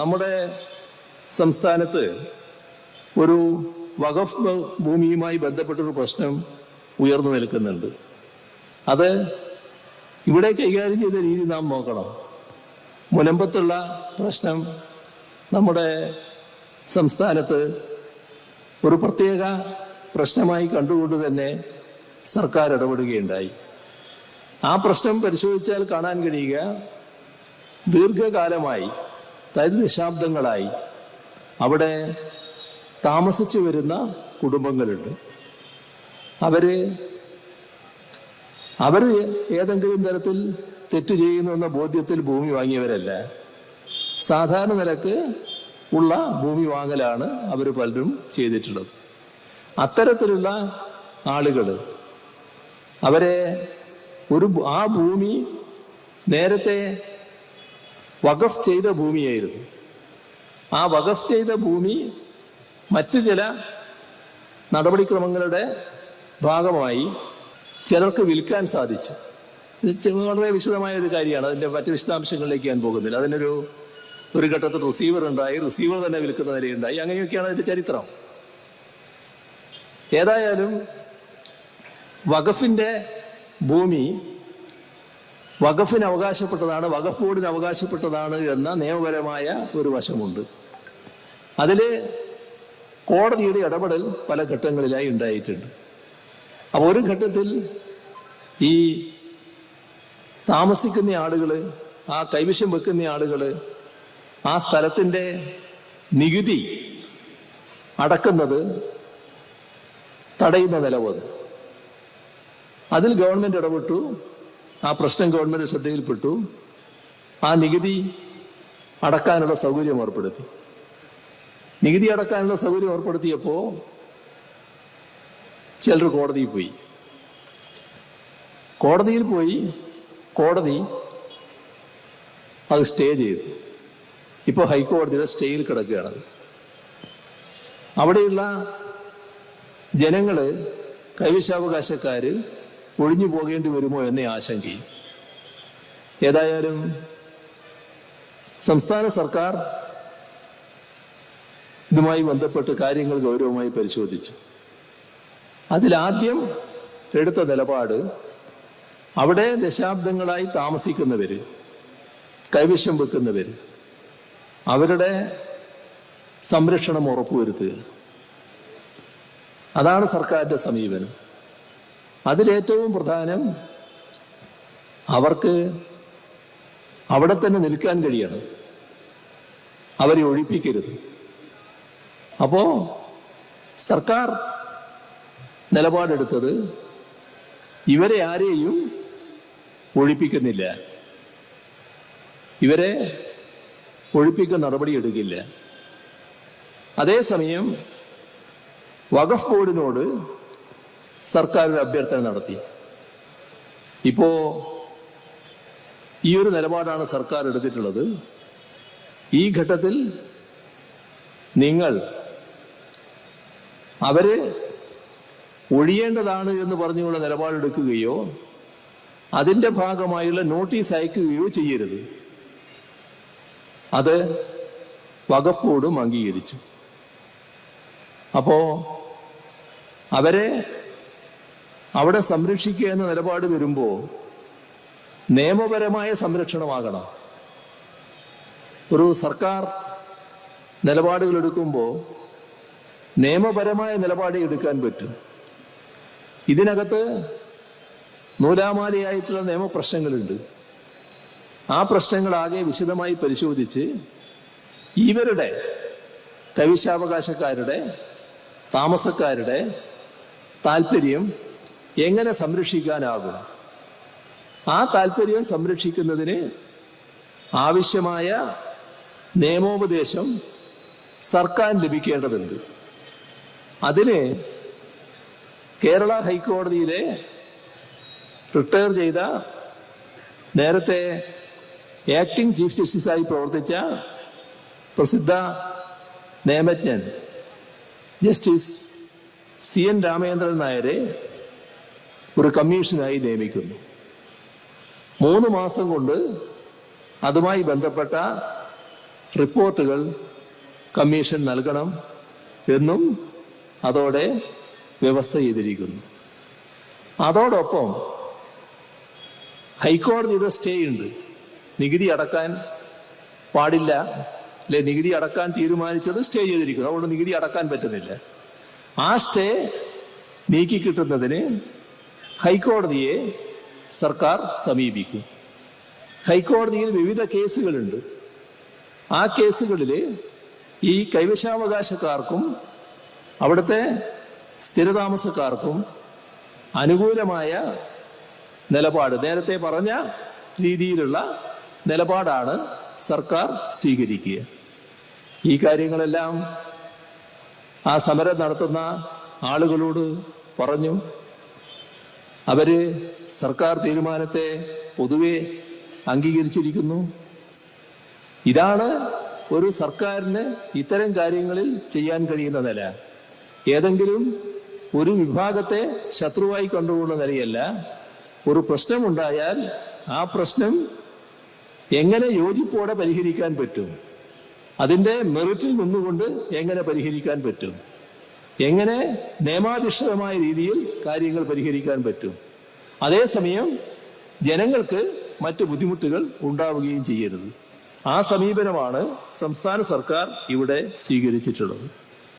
നമ്മുടെ സംസ്ഥാനത്ത് ഒരു വഖഫ് ഭൂമിയുമായി ബന്ധപ്പെട്ടൊരു പ്രശ്നം ഉയർന്നു നിൽക്കുന്നുണ്ട്. അത് ഇവിടെ കൈകാര്യം ചെയ്ത രീതി നാം നോക്കണം. മുനമ്പത്തുള്ള പ്രശ്നം നമ്മുടെ സംസ്ഥാനത്ത് ഒരു പ്രത്യേക പ്രശ്നമായി കണ്ടുകൊണ്ട് തന്നെ സർക്കാർ ഇടപെടുകയുണ്ടായി. ആ പ്രശ്നം പരിശോധിച്ചാൽ കാണാൻ കഴിയുക, ദീർഘകാലമായി, അതായത് ദശാബ്ദങ്ങളായി അവിടെ താമസിച്ചു വരുന്ന കുടുംബങ്ങളുണ്ട്. അവര് ഏതെങ്കിലും തരത്തിൽ തെറ്റ് ചെയ്യുന്നു എന്ന ബോധ്യത്തിൽ ഭൂമി വാങ്ങിയവരല്ല. സാധാരണ നിലക്ക് ഉള്ള ഭൂമി വാങ്ങലാണ് അവർ പലരും ചെയ്തിട്ടുള്ളത്. അത്തരത്തിലുള്ള ആളുകൾ ആ ഭൂമി നേരത്തെ വഖഫ് ചെയ്ത ഭൂമിയായിരുന്നു. ആ വഖഫ് ചെയ്ത ഭൂമി മറ്റു ചില നടപടിക്രമങ്ങളുടെ ഭാഗമായി ചിലർക്ക് വിൽക്കാൻ സാധിച്ചു. വളരെ വിശദമായ ഒരു കാര്യമാണ്. അതിൻ്റെ മറ്റു വിശദാംശങ്ങളിലേക്ക് ഞാൻ പോകുന്നില്ല. ഒരു ഘട്ടത്തിൽ റിസീവർ ഉണ്ടായി, റിസീവർ തന്നെ വിൽക്കുന്ന നിലയുണ്ടായി. അങ്ങനെയൊക്കെയാണ് അതിൻ്റെ ചരിത്രം. ഏതായാലും വഖഫിന്റെ ഭൂമി വഖഫിന് അവകാശപ്പെട്ടതാണ്, വഖഫ് ബോർഡിന് അവകാശപ്പെട്ടതാണ് എന്ന നിയമപരമായ ഒരു വശമുണ്ട്. അതിൽ കോടതിയുടെ ഇടപെടൽ പല ഘട്ടങ്ങളിലായി ഉണ്ടായിട്ടുണ്ട്. അപ്പോൾ ഒരു ഘട്ടത്തിൽ ഈ താമസിക്കുന്ന ആളുകൾ, ആ കൈവശം വെക്കുന്ന ആളുകൾ ആ സ്ഥലത്തിൻ്റെ നികുതി അടക്കുന്നത് തടയുന്ന നില വന്നു. അതിൽ ഗവൺമെന്റ് ഇടപെട്ടു. ആ പ്രശ്നം ഗവൺമെന്റ് ശ്രദ്ധയിൽപ്പെട്ടു. ആ നികുതി അടക്കാനുള്ള സൗകര്യം ഏർപ്പെടുത്തി. നികുതി അടക്കാനുള്ള സൗകര്യം ഏർപ്പെടുത്തിയപ്പോൾ ചിലർ കോടതിയിൽ പോയി കോടതി അത് സ്റ്റേ ചെയ്തു. ഇപ്പോൾ ഹൈക്കോടതിയുടെ സ്റ്റേയിൽ കിടക്കുകയാണ്. അവിടെയുള്ള ജനങ്ങള്, കൈവശാവകാശക്കാര് ഒഴിഞ്ഞു പോകേണ്ടി വരുമോ എന്ന ആശങ്കയും. ഏതായാലും സംസ്ഥാന സർക്കാർ ഇതുമായി ബന്ധപ്പെട്ട് കാര്യങ്ങൾ ഗൗരവമായി പരിശോധിച്ചു. അതിലാദ്യം എടുത്ത നിലപാട്, അവിടെ ദശാബ്ദങ്ങളായി താമസിക്കുന്നവര്, കൈവശം വെക്കുന്നവര്, അവരുടെ സംരക്ഷണം ഉറപ്പുവരുത്തുക. അതാണ് സർക്കാരിന്റെ സമീപനം. അതിലേറ്റവും പ്രധാനം, അവർക്ക് അവിടെ തന്നെ നിൽക്കാൻ കഴിയണം, അവരെ ഒഴിപ്പിക്കരുത്. അപ്പോ സർക്കാർ നിലപാടെടുത്തത്, ഇവരെ ആരെയും ഒഴിപ്പിക്കുന്നില്ല, ഇവരെ ഒഴിപ്പിക്കുന്ന നടപടി എടുക്കില്ല. അതേസമയം വഖഫ് ബോർഡിനോട് സർക്കാർ ഒരു അഭ്യർത്ഥന നടത്തി. ഇപ്പോ ഈ ഒരു നിലപാടാണ് സർക്കാർ എടുത്തിട്ടുള്ളത്. ഈ ഘട്ടത്തിൽ നിങ്ങൾ അവര് ഒഴിയേണ്ടതാണ് എന്ന് പറഞ്ഞുള്ള നിലപാടെടുക്കുകയോ അതിൻ്റെ ഭാഗമായുള്ള നോട്ടീസ് അയക്കുകയോ ചെയ്യരുത്. അത് വഖഫ് ബോർഡും അംഗീകരിച്ചു. അപ്പോ അവരെ അവിടെ സംരക്ഷിക്കുക എന്ന നിലപാട് വരുമ്പോൾ നിയമപരമായ സംരക്ഷണമാകണം. ഒരു സർക്കാർ നിലപാടുകൾ എടുക്കുമ്പോൾ നിയമപരമായ നിലപാട് എടുക്കാൻ പറ്റും. ഇതിനകത്ത് നൂലാമാലയായിട്ടുള്ള നിയമപ്രശ്നങ്ങളുണ്ട്. ആ പ്രശ്നങ്ങളാകെ വിശദമായി പരിശോധിച്ച് ഇവരുടെ കൈവശാവകാശക്കാരുടെ, താമസക്കാരുടെ താല്പര്യം എങ്ങനെ സംരക്ഷിക്കാനാകും, ആ താല്പര്യം സംരക്ഷിക്കുന്നതിന് ആവശ്യമായ നിയമോപദേശം സർക്കാർ ലഭിക്കേണ്ടതുണ്ട്. അതിന് കേരള ഹൈക്കോടതിയിലെ റിട്ടയർ ചെയ്ത, നേരത്തെ ആക്ടിംഗ് ചീഫ് ജസ്റ്റിസായി പ്രവർത്തിച്ച പ്രസിദ്ധ നിയമജ്ഞൻ ജസ്റ്റിസ് CN രാമചന്ദ്രൻ നായരെ ഒരു കമ്മീഷനായി നിയമിക്കുന്നു. 3 മാസം കൊണ്ട് അതുമായി ബന്ധപ്പെട്ട റിപ്പോർട്ടുകൾ കമ്മീഷൻ നൽകണം എന്നും അതോടെ വ്യവസ്ഥ ചെയ്തിരിക്കുന്നു. അതോടൊപ്പം ഹൈക്കോടതിയുടെ സ്റ്റേ ഉണ്ട്. നികുതി അടക്കാൻ പാടില്ല, അല്ലെ, നികുതി അടക്കാൻ തീരുമാനിച്ചത് സ്റ്റേ ചെയ്തിരിക്കുന്നു. അതുകൊണ്ട് നികുതി അടക്കാൻ പറ്റുന്നില്ല. ആ സ്റ്റേ നീക്കി കിട്ടുന്നതിന് ഹൈക്കോടതിയെ സർക്കാർ സമീപിക്കും. ഹൈക്കോടതിയിൽ വിവിധ കേസുകളുണ്ട്. ആ കേസുകളിൽ ഈ കൈവശാവകാശക്കാർക്കും അവിടുത്തെ സ്ഥിരതാമസക്കാർക്കും അനുകൂലമായ നിലപാട്, നേരത്തെ പറഞ്ഞ രീതിയിലുള്ള നിലപാടാണ് സർക്കാർ സ്വീകരിക്കുക. ഈ കാര്യങ്ങളെല്ലാം ആ സമരം നടത്തുന്ന ആളുകളോട് പറഞ്ഞു. അവര് സർക്കാർ തീരുമാനത്തെ പൊതുവെ അംഗീകരിച്ചിരിക്കുന്നു. ഇതാണ് ഒരു സർക്കാരിന് ഇത്തരം കാര്യങ്ങളിൽ ചെയ്യാൻ കഴിയുന്ന നില. ഏതെങ്കിലും ഒരു വിഭാഗത്തെ ശത്രുവായി കണ്ടുകൊണ്ടുള്ള നിലയല്ല. ഒരു പ്രശ്നമുണ്ടായാൽ ആ പ്രശ്നം എങ്ങനെ യോജിപ്പോടെ പരിഹരിക്കാൻ പറ്റും, അതിൻ്റെ മെറിറ്റിൽ നിന്നുകൊണ്ട് എങ്ങനെ പരിഹരിക്കാൻ പറ്റും, എങ്ങനെ നിയമാധിഷ്ഠിതമായ രീതിയിൽ കാര്യങ്ങൾ പരിഹരിക്കാൻ പറ്റും, അതേസമയം ജനങ്ങൾക്ക് മറ്റു ബുദ്ധിമുട്ടുകൾ ഉണ്ടാവുകയും ചെയ്യരുത്. ആ സമീപനമാണ് സംസ്ഥാന സർക്കാർ ഇവിടെ സ്വീകരിച്ചിട്ടുള്ളത്.